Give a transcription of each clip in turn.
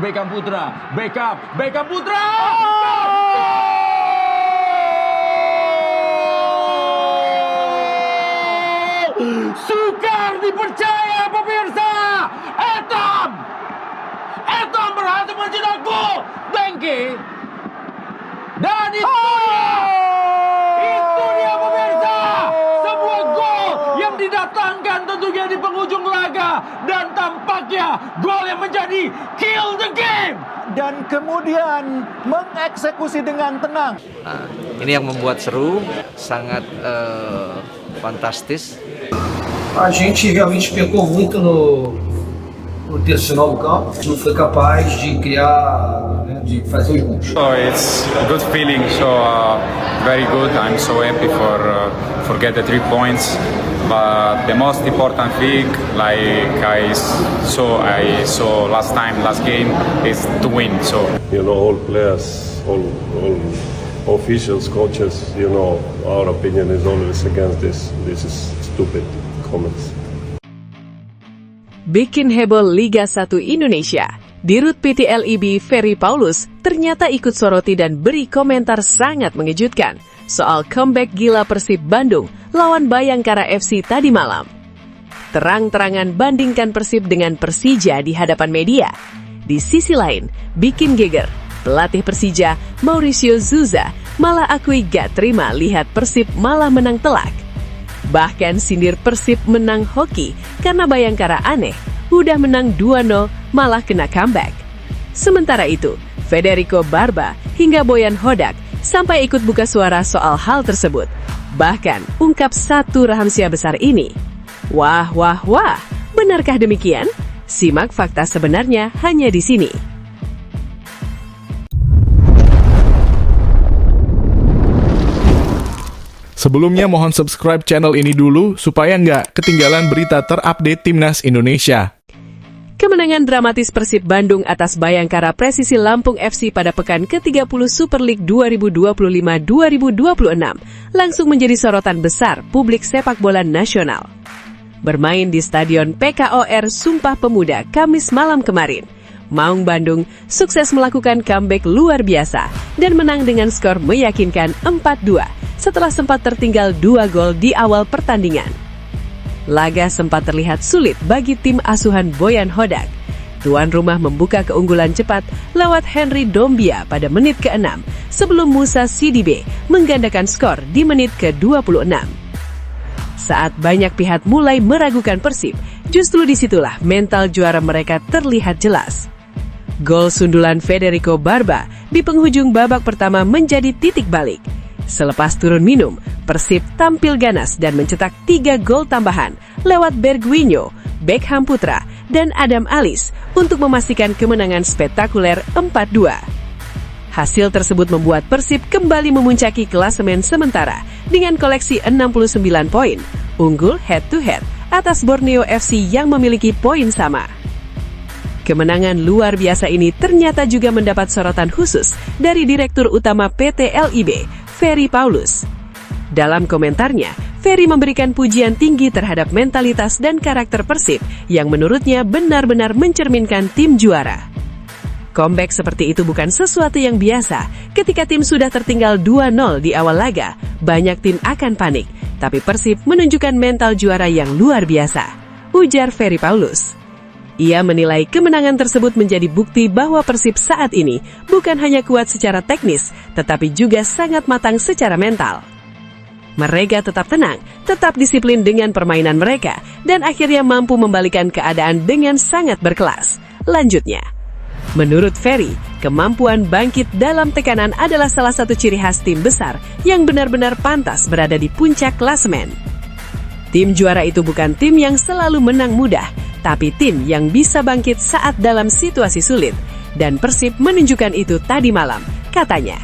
Beckham Putra, Beckham Putra! Sukar dipercaya pemirsa, Etam berhasil mencetak gol, Bengke, dan itu dia pemirsa, sebuah gol yang didatangkan tentunya di penghujung laga dan tampaknya gol yang menjadi kill the game dan kemudian mengeksekusi dengan tenang. Nah, ini yang membuat seru, sangat fantastis. A gente realmente pecou muito no terço final do campo, não foi capaz de criar, de fazer os gols. So it's a good feeling, so very good. I'm so happy for get the 3 points. But the most important thing, like I saw last game, is to win. So all players, all officials, coaches, our opinion is always against this. This is stupid comments. Bikin heboh Liga 1 Indonesia, Dirut PT LIB Ferry Paulus ternyata ikut soroti dan beri komentar sangat mengejutkan soal comeback gila Persib Bandung lawan Bayangkara FC tadi malam. Terang-terangan bandingkan Persib dengan Persija di hadapan media. Di sisi lain, bikin geger, pelatih Persija Mauricio Souza malah akui gak terima lihat Persib malah menang telak. Bahkan sindir Persib menang hoki karena Bayangkara aneh, udah menang 2-0 malah kena comeback. Sementara itu, Federico Barba hingga Boyan Hodak sampai ikut buka suara soal hal tersebut. Bahkan ungkap satu rahasia besar ini. Wah, benarkah demikian? Simak fakta sebenarnya hanya di sini. Sebelumnya mohon subscribe channel ini dulu supaya nggak ketinggalan berita terupdate Timnas Indonesia. Kemenangan dramatis Persib Bandung atas Bayangkara Presisi Lampung FC pada pekan ke-30 Super League 2025-2026 langsung menjadi sorotan besar publik sepak bola nasional. Bermain di Stadion PKOR Sumpah Pemuda Kamis malam kemarin, Maung Bandung sukses melakukan comeback luar biasa dan menang dengan skor meyakinkan 4-2 setelah sempat tertinggal 2 gol di awal pertandingan. Laga sempat terlihat sulit bagi tim asuhan Boyan Hodak. Tuan rumah membuka keunggulan cepat lewat Henry Dombia pada menit ke-6 sebelum Musa Sidibe menggandakan skor di menit ke-26. Saat banyak pihak mulai meragukan Persib, justru disitulah mental juara mereka terlihat jelas. Gol sundulan Federico Barba di penghujung babak pertama menjadi titik balik. Selepas turun minum, Persib tampil ganas dan mencetak 3 gol tambahan lewat Bergwinho, Beckham Putra, dan Adam Alis untuk memastikan kemenangan spektakuler 4-2. Hasil tersebut membuat Persib kembali memuncaki klasemen sementara dengan koleksi 69 poin, unggul head-to-head atas Borneo FC yang memiliki poin sama. Kemenangan luar biasa ini ternyata juga mendapat sorotan khusus dari Direktur Utama PT LIB, Ferry Paulus. Dalam komentarnya, Ferry memberikan pujian tinggi terhadap mentalitas dan karakter Persib yang menurutnya benar-benar mencerminkan tim juara. Comeback seperti itu bukan sesuatu yang biasa. Ketika tim sudah tertinggal 2-0 di awal laga, banyak tim akan panik. Tapi Persib menunjukkan mental juara yang luar biasa, ujar Ferry Paulus. Ia menilai kemenangan tersebut menjadi bukti bahwa Persib saat ini bukan hanya kuat secara teknis, tetapi juga sangat matang secara mental. Mereka tetap tenang, tetap disiplin dengan permainan mereka, dan akhirnya mampu membalikan keadaan dengan sangat berkelas. Lanjutnya, menurut Ferry, kemampuan bangkit dalam tekanan adalah salah satu ciri khas tim besar yang benar-benar pantas berada di puncak klasemen. Tim juara itu bukan tim yang selalu menang mudah, tapi tim yang bisa bangkit saat dalam situasi sulit. Dan Persib menunjukkan itu tadi malam, katanya.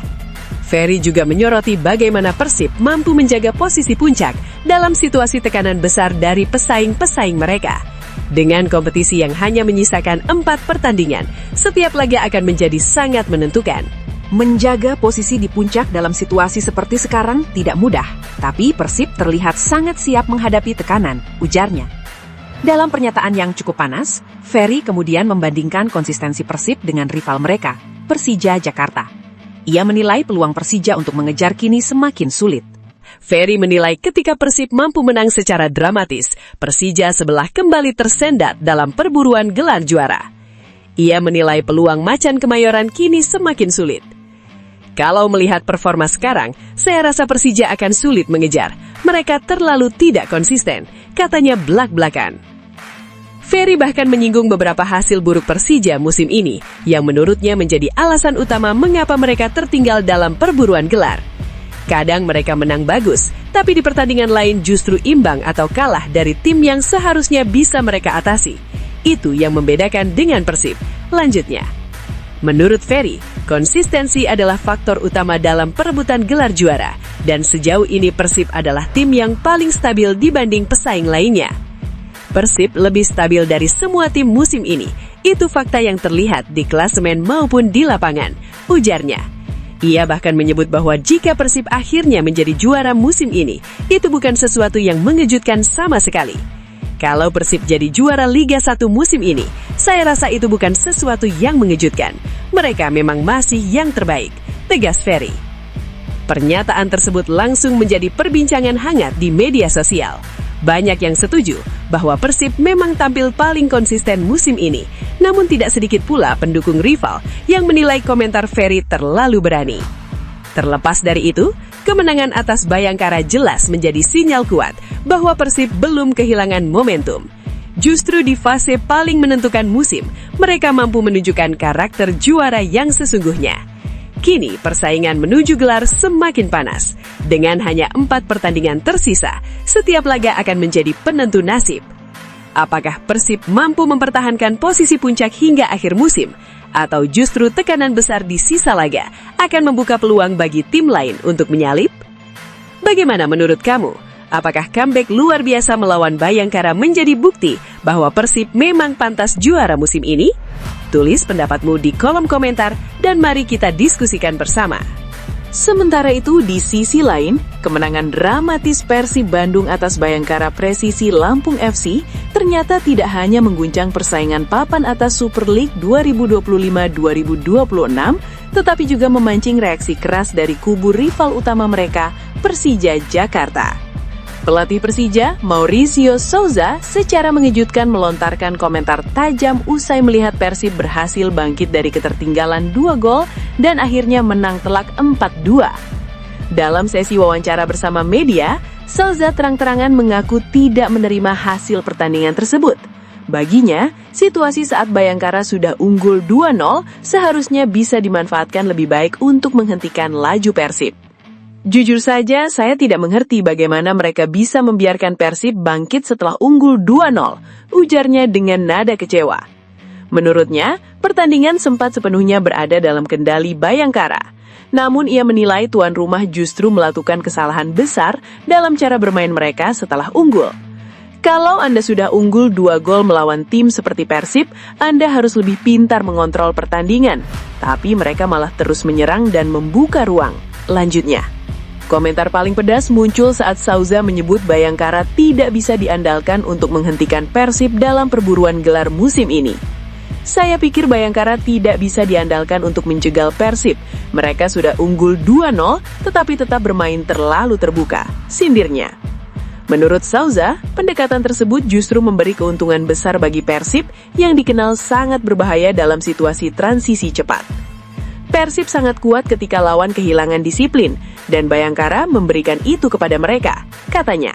Ferry juga menyoroti bagaimana Persib mampu menjaga posisi puncak dalam situasi tekanan besar dari pesaing-pesaing mereka. Dengan kompetisi yang hanya menyisakan 4 pertandingan, setiap laga akan menjadi sangat menentukan. Menjaga posisi di puncak dalam situasi seperti sekarang tidak mudah, tapi Persib terlihat sangat siap menghadapi tekanan, ujarnya. Dalam pernyataan yang cukup panas, Ferry kemudian membandingkan konsistensi Persib dengan rival mereka, Persija Jakarta. Ia menilai peluang Persija untuk mengejar kini semakin sulit. Ferry menilai ketika Persib mampu menang secara dramatis, Persija sebelah kembali tersendat dalam perburuan gelar juara. Ia menilai peluang Macan Kemayoran kini semakin sulit. Kalau melihat performa sekarang, saya rasa Persija akan sulit mengejar. Mereka terlalu tidak konsisten, katanya belak-belakan. Ferry bahkan menyinggung beberapa hasil buruk Persija musim ini, yang menurutnya menjadi alasan utama mengapa mereka tertinggal dalam perburuan gelar. Kadang mereka menang bagus, tapi di pertandingan lain justru imbang atau kalah dari tim yang seharusnya bisa mereka atasi. Itu yang membedakan dengan Persib. Lanjutnya, menurut Ferry, konsistensi adalah faktor utama dalam perebutan gelar juara, dan sejauh ini Persib adalah tim yang paling stabil dibanding pesaing lainnya. Persib lebih stabil dari semua tim musim ini. Itu fakta yang terlihat di klasemen maupun di lapangan, ujarnya. Ia bahkan menyebut bahwa jika Persib akhirnya menjadi juara musim ini, itu bukan sesuatu yang mengejutkan sama sekali. Kalau Persib jadi juara Liga 1 musim ini, saya rasa itu bukan sesuatu yang mengejutkan. Mereka memang masih yang terbaik, tegas Ferry. Pernyataan tersebut langsung menjadi perbincangan hangat di media sosial. Banyak yang setuju bahwa Persib memang tampil paling konsisten musim ini, namun tidak sedikit pula pendukung rival yang menilai komentar Ferry terlalu berani. Terlepas dari itu, kemenangan atas Bayangkara jelas menjadi sinyal kuat bahwa Persib belum kehilangan momentum. Justru di fase paling menentukan musim, mereka mampu menunjukkan karakter juara yang sesungguhnya. Kini persaingan menuju gelar semakin panas. Dengan hanya 4 pertandingan tersisa, setiap laga akan menjadi penentu nasib. Apakah Persib mampu mempertahankan posisi puncak hingga akhir musim? Atau justru tekanan besar di sisa laga akan membuka peluang bagi tim lain untuk menyalip? Bagaimana menurut kamu? Apakah comeback luar biasa melawan Bayangkara menjadi bukti bahwa Persib memang pantas juara musim ini? Tulis pendapatmu di kolom komentar dan mari kita diskusikan bersama. Sementara itu, di sisi lain, kemenangan dramatis Persib Bandung atas Bayangkara Presisi Lampung FC ternyata tidak hanya mengguncang persaingan papan atas Super League 2025-2026, tetapi juga memancing reaksi keras dari kubu rival utama mereka, Persija Jakarta. Pelatih Persija, Mauricio Souza, secara mengejutkan melontarkan komentar tajam usai melihat Persib berhasil bangkit dari ketertinggalan 2 gol dan akhirnya menang telak 4-2. Dalam sesi wawancara bersama media, Souza terang-terangan mengaku tidak menerima hasil pertandingan tersebut. Baginya, situasi saat Bayangkara sudah unggul 2-0 seharusnya bisa dimanfaatkan lebih baik untuk menghentikan laju Persib. Jujur saja, saya tidak mengerti bagaimana mereka bisa membiarkan Persib bangkit setelah unggul 2-0, ujarnya dengan nada kecewa. Menurutnya, pertandingan sempat sepenuhnya berada dalam kendali Bayangkara. Namun ia menilai tuan rumah justru melakukan kesalahan besar dalam cara bermain mereka setelah unggul. Kalau Anda sudah unggul 2 gol melawan tim seperti Persib, Anda harus lebih pintar mengontrol pertandingan. Tapi mereka malah terus menyerang dan membuka ruang. Lanjutnya. Komentar paling pedas muncul saat Souza menyebut Bayangkara tidak bisa diandalkan untuk menghentikan Persib dalam perburuan gelar musim ini. Saya pikir Bayangkara tidak bisa diandalkan untuk menjegal Persib. Mereka sudah unggul 2-0, tetapi tetap bermain terlalu terbuka, sindirnya. Menurut Souza, pendekatan tersebut justru memberi keuntungan besar bagi Persib yang dikenal sangat berbahaya dalam situasi transisi cepat. Persib sangat kuat ketika lawan kehilangan disiplin, dan Bayangkara memberikan itu kepada mereka, katanya.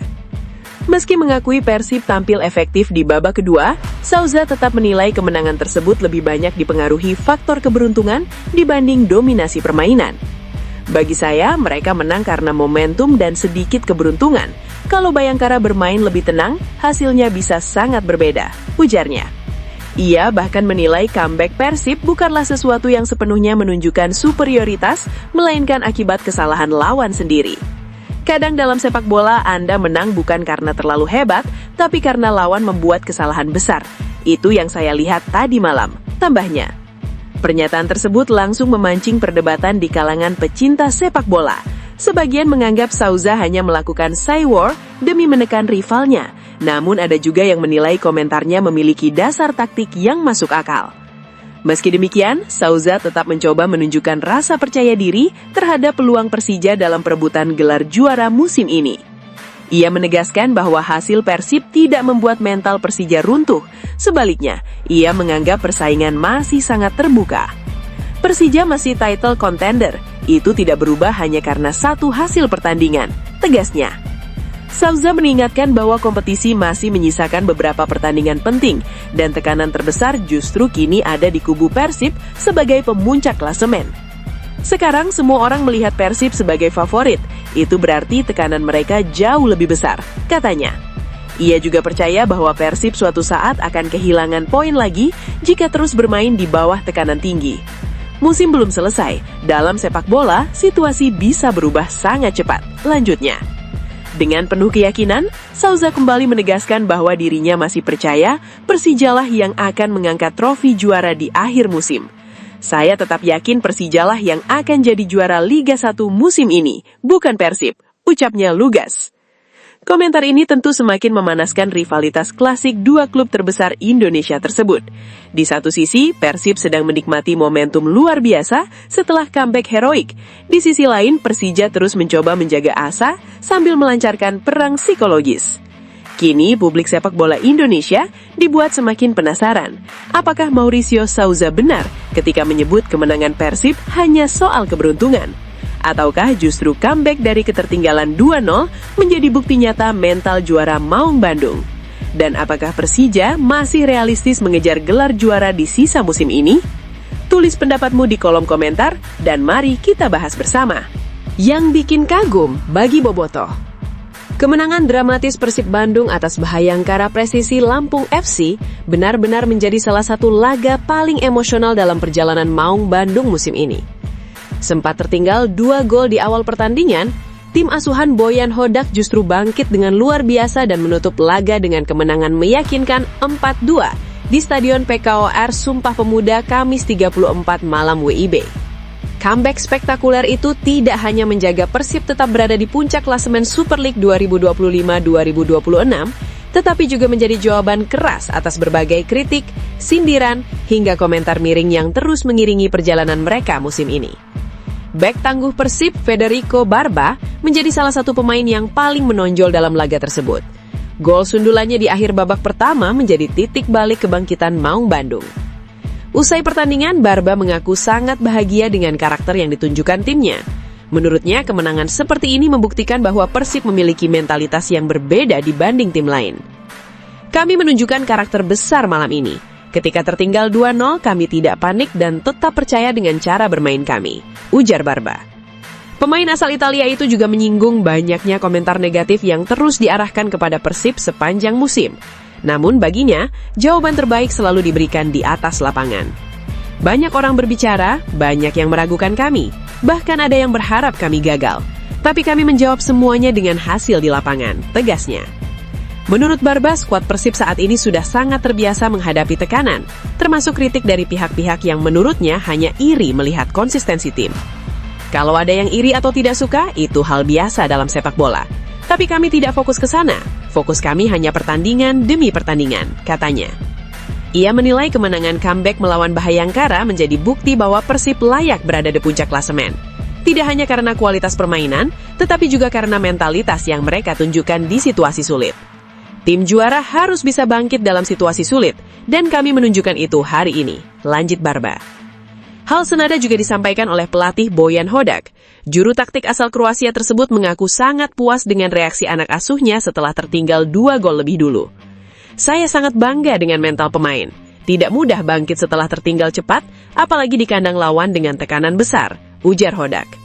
Meski mengakui Persib tampil efektif di babak kedua, Souza tetap menilai kemenangan tersebut lebih banyak dipengaruhi faktor keberuntungan dibanding dominasi permainan. Bagi saya, mereka menang karena momentum dan sedikit keberuntungan. Kalau Bayangkara bermain lebih tenang, hasilnya bisa sangat berbeda, ujarnya. Ia bahkan menilai comeback Persib bukanlah sesuatu yang sepenuhnya menunjukkan superioritas, melainkan akibat kesalahan lawan sendiri. Kadang dalam sepak bola, Anda menang bukan karena terlalu hebat, tapi karena lawan membuat kesalahan besar. Itu yang saya lihat tadi malam, tambahnya. Pernyataan tersebut langsung memancing perdebatan di kalangan pecinta sepak bola. Sebagian menganggap Souza hanya melakukan cywar demi menekan rivalnya, Namun ada juga yang menilai komentarnya memiliki dasar taktik yang masuk akal. Meski demikian, Souza tetap mencoba menunjukkan rasa percaya diri terhadap peluang Persija dalam perebutan gelar juara musim ini. Ia menegaskan bahwa hasil Persib tidak membuat mental Persija runtuh. Sebaliknya, ia menganggap persaingan masih sangat terbuka. Persija masih title contender, itu tidak berubah hanya karena satu hasil pertandingan, tegasnya. Souza mengingatkan bahwa kompetisi masih menyisakan beberapa pertandingan penting dan tekanan terbesar justru kini ada di kubu Persib sebagai pemuncak klasemen. Sekarang semua orang melihat Persib sebagai favorit, itu berarti tekanan mereka jauh lebih besar, katanya. Ia juga percaya bahwa Persib suatu saat akan kehilangan poin lagi jika terus bermain di bawah tekanan tinggi. Musim belum selesai, dalam sepak bola situasi bisa berubah sangat cepat, lanjutnya. Dengan penuh keyakinan, Souza kembali menegaskan bahwa dirinya masih percaya Persijalah yang akan mengangkat trofi juara di akhir musim. Saya tetap yakin Persijalah yang akan jadi juara Liga 1 musim ini, bukan Persib, ucapnya lugas. Komentar ini tentu semakin memanaskan rivalitas klasik dua klub terbesar Indonesia tersebut. Di satu sisi, Persib sedang menikmati momentum luar biasa setelah comeback heroik. Di sisi lain, Persija terus mencoba menjaga asa sambil melancarkan perang psikologis. Kini, publik sepak bola Indonesia dibuat semakin penasaran. Apakah Mauricio Souza benar ketika menyebut kemenangan Persib hanya soal keberuntungan? Ataukah justru comeback dari ketertinggalan 2-0 menjadi bukti nyata mental juara Maung Bandung? Dan apakah Persija masih realistis mengejar gelar juara di sisa musim ini? Tulis pendapatmu di kolom komentar dan mari kita bahas bersama. Yang bikin kagum bagi Bobotoh. Kemenangan dramatis Persib Bandung atas Bhayangkara Presisi Lampung FC benar-benar menjadi salah satu laga paling emosional dalam perjalanan Maung Bandung musim ini. Sempat tertinggal 2 gol di awal pertandingan, tim asuhan Boyan Hodak justru bangkit dengan luar biasa dan menutup laga dengan kemenangan meyakinkan 4-2 di Stadion PKOR Sumpah Pemuda Kamis 34 malam WIB. Comeback spektakuler itu tidak hanya menjaga Persib tetap berada di puncak klasemen Super League 2025-2026, tetapi juga menjadi jawaban keras atas berbagai kritik, sindiran, hingga komentar miring yang terus mengiringi perjalanan mereka musim ini. Bek tangguh Persib, Federico Barba, menjadi salah satu pemain yang paling menonjol dalam laga tersebut. Gol sundulannya di akhir babak pertama menjadi titik balik kebangkitan Maung Bandung. Usai pertandingan, Barba mengaku sangat bahagia dengan karakter yang ditunjukkan timnya. Menurutnya, kemenangan seperti ini membuktikan bahwa Persib memiliki mentalitas yang berbeda dibanding tim lain. Kami menunjukkan karakter besar malam ini. Ketika tertinggal 2-0, kami tidak panik dan tetap percaya dengan cara bermain kami, ujar Barba. Pemain asal Italia itu juga menyinggung banyaknya komentar negatif yang terus diarahkan kepada Persib sepanjang musim. Namun baginya, jawaban terbaik selalu diberikan di atas lapangan. Banyak orang berbicara, banyak yang meragukan kami, bahkan ada yang berharap kami gagal. Tapi kami menjawab semuanya dengan hasil di lapangan, tegasnya. Menurut Barba, skuad Persib saat ini sudah sangat terbiasa menghadapi tekanan, termasuk kritik dari pihak-pihak yang menurutnya hanya iri melihat konsistensi tim. Kalau ada yang iri atau tidak suka, itu hal biasa dalam sepak bola. Tapi kami tidak fokus ke sana, fokus kami hanya pertandingan demi pertandingan, katanya. Ia menilai kemenangan comeback melawan Bhayangkara menjadi bukti bahwa Persib layak berada di puncak klasemen. Tidak hanya karena kualitas permainan, tetapi juga karena mentalitas yang mereka tunjukkan di situasi sulit. Tim juara harus bisa bangkit dalam situasi sulit, dan kami menunjukkan itu hari ini, lanjut Barba. Hal senada juga disampaikan oleh pelatih Boyan Hodak. Juru taktik asal Kroasia tersebut mengaku sangat puas dengan reaksi anak asuhnya setelah tertinggal 2 gol lebih dulu. Saya sangat bangga dengan mental pemain. Tidak mudah bangkit setelah tertinggal cepat, apalagi di kandang lawan dengan tekanan besar, ujar Hodak.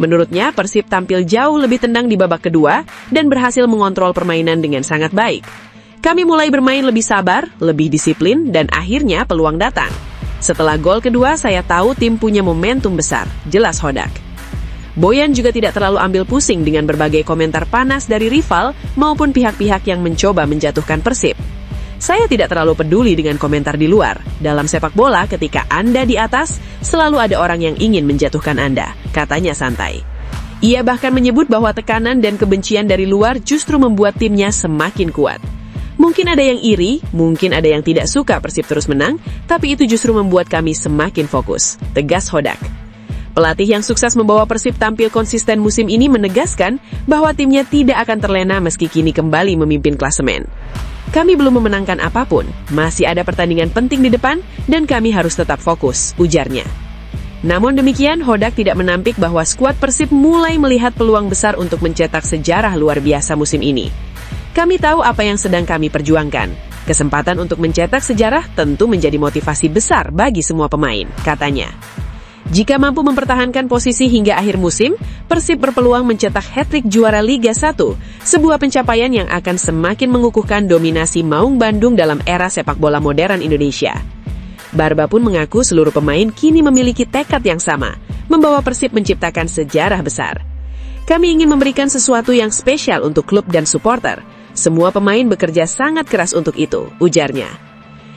Menurutnya, Persib tampil jauh lebih tenang di babak kedua dan berhasil mengontrol permainan dengan sangat baik. Kami mulai bermain lebih sabar, lebih disiplin, dan akhirnya peluang datang. Setelah gol kedua, saya tahu tim punya momentum besar, jelas Hodak. Boyan juga tidak terlalu ambil pusing dengan berbagai komentar panas dari rival maupun pihak-pihak yang mencoba menjatuhkan Persib. Saya tidak terlalu peduli dengan komentar di luar. Dalam sepak bola, ketika Anda di atas, selalu ada orang yang ingin menjatuhkan Anda, katanya santai. Ia bahkan menyebut bahwa tekanan dan kebencian dari luar justru membuat timnya semakin kuat. Mungkin ada yang iri, mungkin ada yang tidak suka Persib terus menang, tapi itu justru membuat kami semakin fokus, tegas Hodak. Pelatih yang sukses membawa Persib tampil konsisten musim ini menegaskan bahwa timnya tidak akan terlena meski kini kembali memimpin klasemen. Kami belum memenangkan apapun, masih ada pertandingan penting di depan dan kami harus tetap fokus, ujarnya. Namun demikian, Hodak tidak menampik bahwa skuad Persib mulai melihat peluang besar untuk mencetak sejarah luar biasa musim ini. Kami tahu apa yang sedang kami perjuangkan. Kesempatan untuk mencetak sejarah tentu menjadi motivasi besar bagi semua pemain, katanya. Jika mampu mempertahankan posisi hingga akhir musim, Persib berpeluang mencetak hat-trick juara Liga 1, sebuah pencapaian yang akan semakin mengukuhkan dominasi Maung Bandung dalam era sepak bola modern Indonesia. Barba pun mengaku seluruh pemain kini memiliki tekad yang sama, membawa Persib menciptakan sejarah besar. Kami ingin memberikan sesuatu yang spesial untuk klub dan supporter. Semua pemain bekerja sangat keras untuk itu, ujarnya.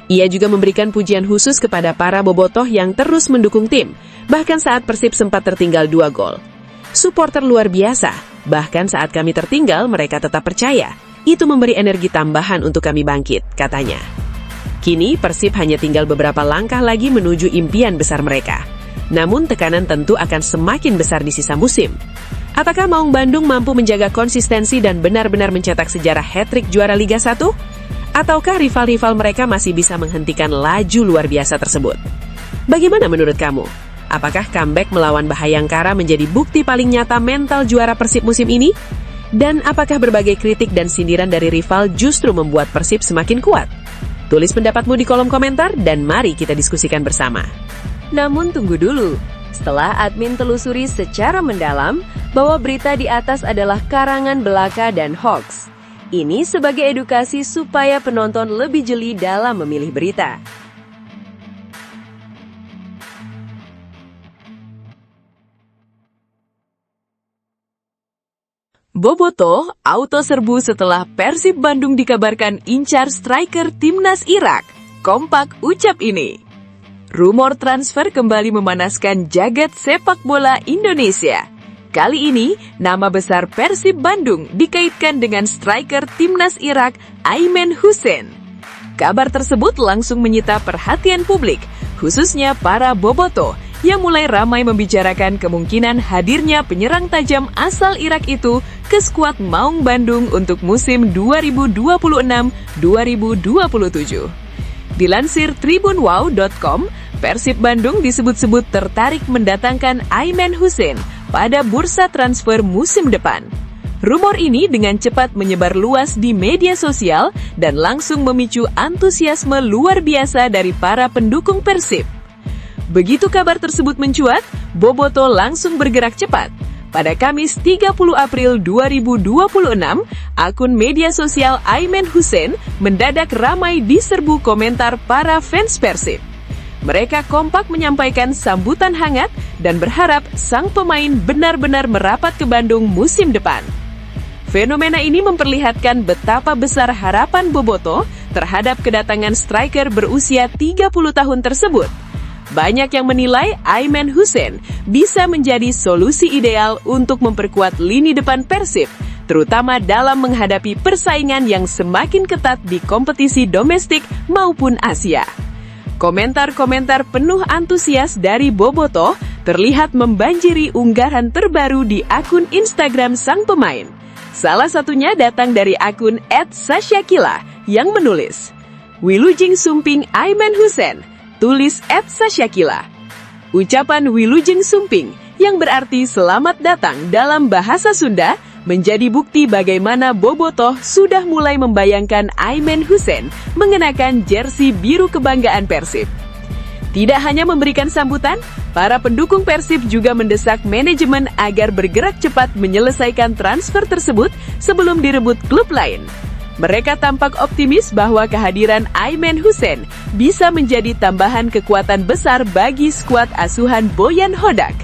Ia juga memberikan pujian khusus kepada para bobotoh yang terus mendukung tim, bahkan saat Persib sempat tertinggal 2 gol. Supporter luar biasa, bahkan saat kami tertinggal mereka tetap percaya. Itu memberi energi tambahan untuk kami bangkit, katanya. Kini Persib hanya tinggal beberapa langkah lagi menuju impian besar mereka. Namun tekanan tentu akan semakin besar di sisa musim. Apakah Maung Bandung mampu menjaga konsistensi dan benar-benar mencetak sejarah hat-trick juara Liga 1? Ataukah rival-rival mereka masih bisa menghentikan laju luar biasa tersebut? Bagaimana menurut kamu? Apakah comeback melawan Bhayangkara menjadi bukti paling nyata mental juara Persib musim ini? Dan apakah berbagai kritik dan sindiran dari rival justru membuat Persib semakin kuat? Tulis pendapatmu di kolom komentar dan mari kita diskusikan bersama. Namun tunggu dulu. Setelah admin telusuri secara mendalam bahwa berita di atas adalah karangan belaka dan hoax. Ini sebagai edukasi supaya penonton lebih jeli dalam memilih berita. Bobotoh auto serbu setelah Persib Bandung dikabarkan incar striker timnas Irak. Kompak ucap ini. Rumor transfer kembali memanaskan jagat sepak bola Indonesia. Kali ini, nama besar Persib Bandung dikaitkan dengan striker timnas Irak, Ayman Hussein. Kabar tersebut langsung menyita perhatian publik, khususnya para bobotoh yang mulai ramai membicarakan kemungkinan hadirnya penyerang tajam asal Irak itu ke skuad Maung Bandung untuk musim 2026-2027. Dilansir tribunwow.com, Persib Bandung disebut-sebut tertarik mendatangkan Ayman Hussein pada bursa transfer musim depan. Rumor ini dengan cepat menyebar luas di media sosial dan langsung memicu antusiasme luar biasa dari para pendukung Persib. Begitu kabar tersebut mencuat, bobotoh langsung bergerak cepat. Pada Kamis 30 April 2026, akun media sosial Ayman Hussein mendadak ramai diserbu komentar para fans Persib. Mereka kompak menyampaikan sambutan hangat dan berharap sang pemain benar-benar merapat ke Bandung musim depan. Fenomena ini memperlihatkan betapa besar harapan bobotoh terhadap kedatangan striker berusia 30 tahun tersebut. Banyak yang menilai Ayman Hussein bisa menjadi solusi ideal untuk memperkuat lini depan Persib, terutama dalam menghadapi persaingan yang semakin ketat di kompetisi domestik maupun Asia. Komentar-komentar penuh antusias dari bobotoh terlihat membanjiri unggahan terbaru di akun Instagram sang pemain. Salah satunya datang dari akun @sasyakila yang menulis, "Wilujeng Sumping Ayman Hussein," tulis @sasyakila. Ucapan Wilujeng Sumping yang berarti selamat datang dalam bahasa Sunda menjadi bukti bagaimana bobotoh sudah mulai membayangkan Ayman Hussein mengenakan jersey biru kebanggaan Persib. Tidak hanya memberikan sambutan, para pendukung Persib juga mendesak manajemen agar bergerak cepat menyelesaikan transfer tersebut sebelum direbut klub lain. Mereka tampak optimis bahwa kehadiran Ayman Hussein bisa menjadi tambahan kekuatan besar bagi skuad asuhan Boyan Hodak.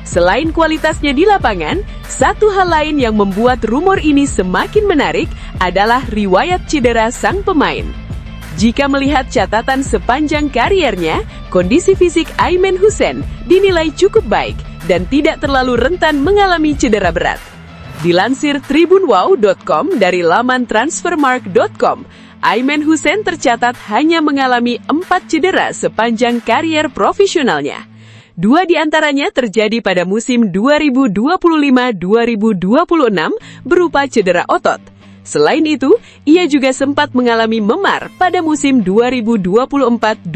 Selain kualitasnya di lapangan, satu hal lain yang membuat rumor ini semakin menarik adalah riwayat cedera sang pemain. Jika melihat catatan sepanjang kariernya, kondisi fisik Ayman Hussein dinilai cukup baik dan tidak terlalu rentan mengalami cedera berat. Dilansir tribunwow.com dari laman transfermarkt.com, Aimen Hussein tercatat hanya mengalami 4 cedera sepanjang karier profesionalnya. 2 di antaranya terjadi pada musim 2025-2026 berupa cedera otot. Selain itu, ia juga sempat mengalami memar pada musim 2024-2025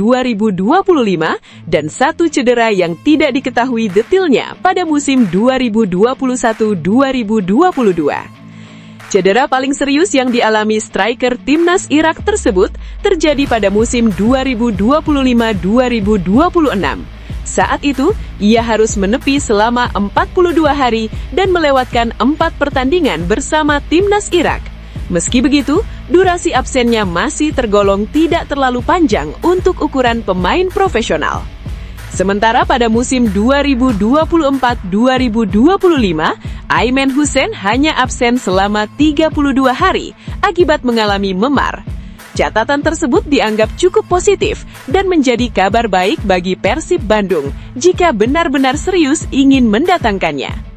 dan 1 cedera yang tidak diketahui detailnya pada musim 2021-2022. Cedera paling serius yang dialami striker timnas Irak tersebut terjadi pada musim 2025-2026. Saat itu, ia harus menepi selama 42 hari dan melewatkan 4 pertandingan bersama timnas Irak. Meski begitu, durasi absennya masih tergolong tidak terlalu panjang untuk ukuran pemain profesional. Sementara pada musim 2024-2025, Aimen Hussein hanya absen selama 32 hari akibat mengalami memar. Catatan tersebut dianggap cukup positif dan menjadi kabar baik bagi Persib Bandung jika benar-benar serius ingin mendatangkannya.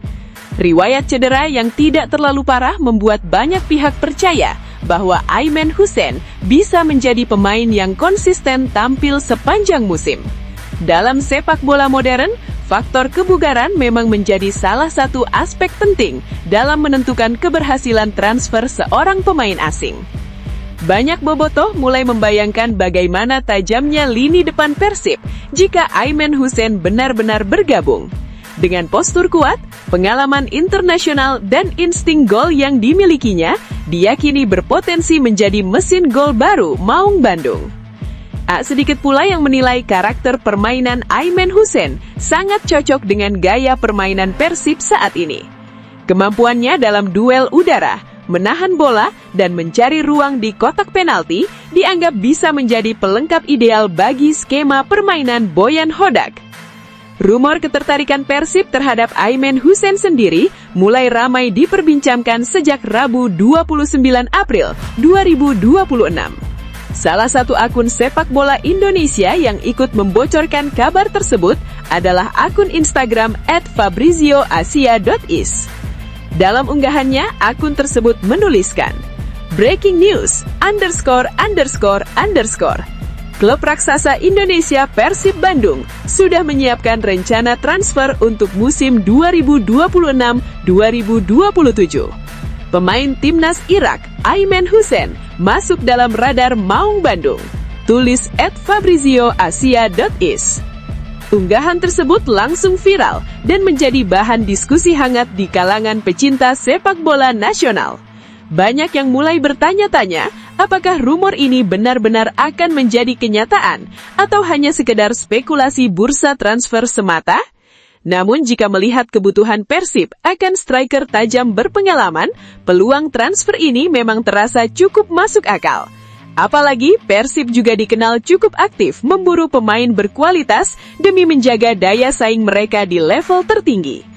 Riwayat cedera yang tidak terlalu parah membuat banyak pihak percaya bahwa Aimen Hussein bisa menjadi pemain yang konsisten tampil sepanjang musim. Dalam sepak bola modern, faktor kebugaran memang menjadi salah satu aspek penting dalam menentukan keberhasilan transfer seorang pemain asing. Banyak bobotoh mulai membayangkan bagaimana tajamnya lini depan Persib jika Aimen Hussein benar-benar bergabung. Dengan postur kuat, pengalaman internasional, dan insting gol yang dimilikinya, dia kini berpotensi menjadi mesin gol baru Maung Bandung. Sedikit pula yang menilai karakter permainan Aimen Hussein sangat cocok dengan gaya permainan Persib saat ini. Kemampuannya dalam duel udara, menahan bola, dan mencari ruang di kotak penalti dianggap bisa menjadi pelengkap ideal bagi skema permainan Boyan Hodak. Rumor ketertarikan Persib terhadap Aimen Hussein sendiri mulai ramai diperbincangkan sejak Rabu 29 April 2026. Salah satu akun sepak bola Indonesia yang ikut membocorkan kabar tersebut adalah akun Instagram @fabrizioasia.is. Dalam unggahannya, akun tersebut menuliskan, "Breaking news, _____. Klub raksasa Indonesia Persib Bandung sudah menyiapkan rencana transfer untuk musim 2026-2027. Pemain timnas Irak, Aimen Hussein, masuk dalam radar Maung Bandung." Tulis @fabrizioasia.is. Unggahan tersebut langsung viral dan menjadi bahan diskusi hangat di kalangan pecinta sepak bola nasional. Banyak yang mulai bertanya-tanya, apakah rumor ini benar-benar akan menjadi kenyataan atau hanya sekedar spekulasi bursa transfer semata? Namun jika melihat kebutuhan Persib akan striker tajam berpengalaman, peluang transfer ini memang terasa cukup masuk akal. Apalagi Persib juga dikenal cukup aktif memburu pemain berkualitas demi menjaga daya saing mereka di level tertinggi.